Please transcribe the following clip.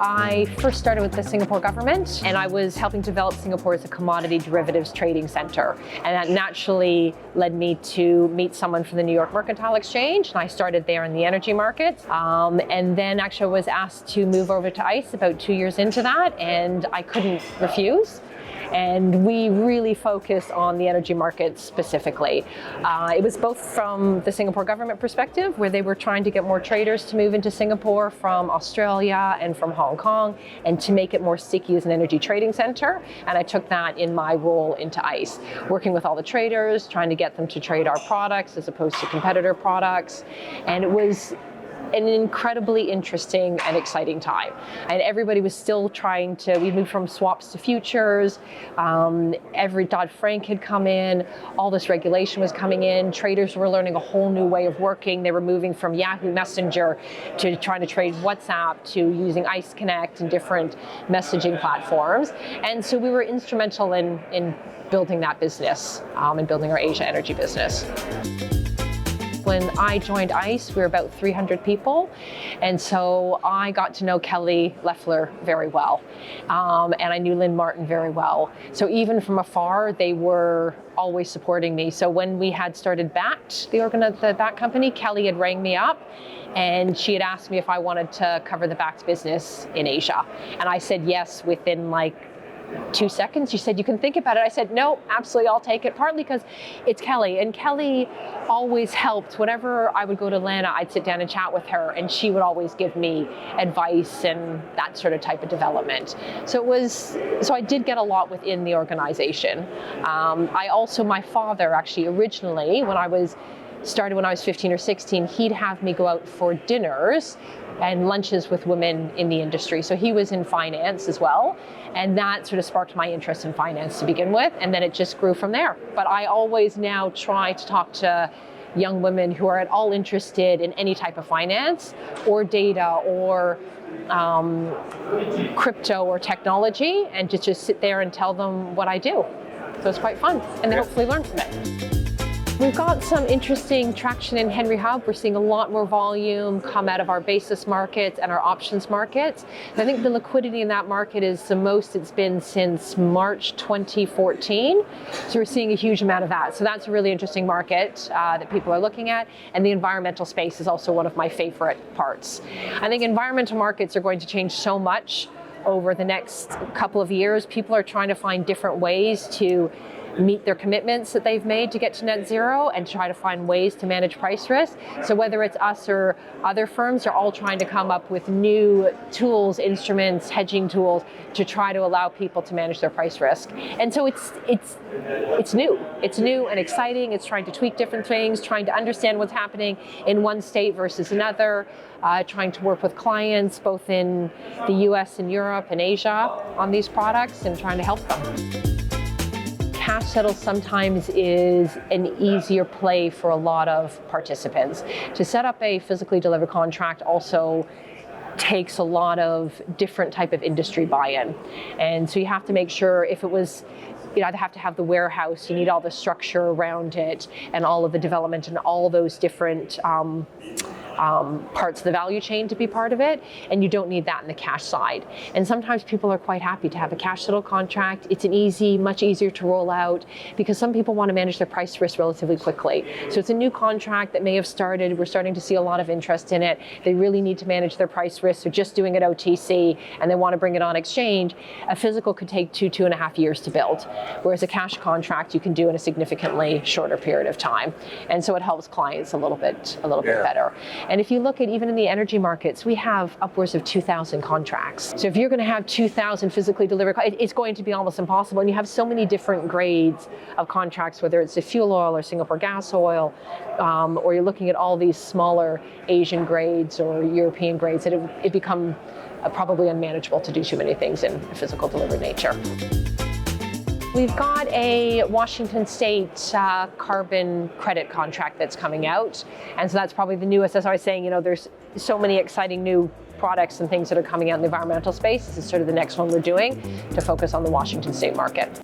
I first started with the Singapore government, and I was helping develop Singapore as a commodity derivatives trading center. And that naturally led me to meet someone from the New York Mercantile Exchange, and I started there in the energy markets. And then actually I was asked to move over to ICE about 2 years into that, and I couldn't refuse. And we really focused on the energy markets specifically. It was both from the Singapore government perspective, where they were trying to get more traders to move into Singapore from Australia and from Hong Kong, and to make it more sticky as an energy trading center. And I took that in my role into ICE, working with all the traders, trying to get them to trade our products as opposed to competitor products. And it was an incredibly interesting and exciting time. And everybody was still trying to, we moved from swaps to futures, every Dodd-Frank had come in, all this regulation was coming in, traders were learning a whole new way of working. They were moving from Yahoo Messenger to trying to trade WhatsApp to using ICE Connect and different messaging platforms. And so we were instrumental in building that business and building our Asia energy business. When I joined ICE, we were about 300 people, and so I got to know Kelly Loeffler very well, and I knew Lynn very well. So even from afar, they were always supporting me. So when we had started Bakkt, the Bakkt company, Kelly had rang me up, and she had asked me if I wanted to cover the Bakkt business in Asia, and I said yes within like 2 seconds. She said, "You can think about it." I said, "No, absolutely, I'll take it." Partly because it's Kelly, and Kelly always helped. Whenever I would go to Atlanta, I'd sit down and chat with her, and she would always give me advice and that sort of type of development. So I did get a lot within the organization. My father actually originally, when I was 15 or 16, he'd have me go out for dinners and lunches with women in the industry. So he was in finance as well. And that sort of sparked my interest in finance to begin with. And then it just grew from there. But I always now try to talk to young women who are at all interested in any type of finance or data or crypto or technology, and just sit there and tell them what I do. So it's quite fun, and they hopefully learn from it. We've got some interesting traction in Henry Hub. We're seeing a lot more volume come out of our basis markets and our options markets. And I think the liquidity in that market is the most it's been since March 2014. So we're seeing a huge amount of that. So that's a really interesting market that people are looking at. And the environmental space is also one of my favorite parts. I think environmental markets are going to change so much over the next couple of years. People are trying to find different ways to meet their commitments that they've made to get to net zero, and try to find ways to manage price risk. So whether it's us or other firms, they're all trying to come up with new tools, instruments, hedging tools to try to allow people to manage their price risk. And so it's new. It's new and exciting. It's trying to tweak different things, trying to understand what's happening in one state versus another, trying to work with clients both in the US and Europe and Asia on these products, and trying to help them. Cash settle sometimes is an easier play for a lot of participants. To set up a physically delivered contract also takes a lot of different type of industry buy-in. And so you have to make sure, if it was, you either have to have the warehouse, you need all the structure around it and all of the development and all those different parts of the value chain to be part of it, and you don't need that in the cash side. And sometimes people are quite happy to have a cash settle contract. It's much easier to roll out, because some people want to manage their price risk relatively quickly. So it's a new contract that may have started. We're starting to see a lot of interest in it. They really need to manage their price risk. They're just doing it OTC and they want to bring it on exchange. A physical could take 2.5 years to build, whereas a cash contract you can do in a significantly shorter period of time. And so it helps clients a little bit better. And if you look at even in the energy markets, we have upwards of 2,000 contracts. So if you're going to have 2,000 physically delivered, it's going to be almost impossible. And you have so many different grades of contracts, whether it's a fuel oil or Singapore gas oil, or you're looking at all these smaller Asian grades or European grades, that it become probably unmanageable to do too many things in a physical delivered nature. We've got a Washington State carbon credit contract that's coming out. And so that's probably the newest. As I was saying, there's so many exciting new products and things that are coming out in the environmental space. This is sort of the next one we're doing to focus on the Washington State market.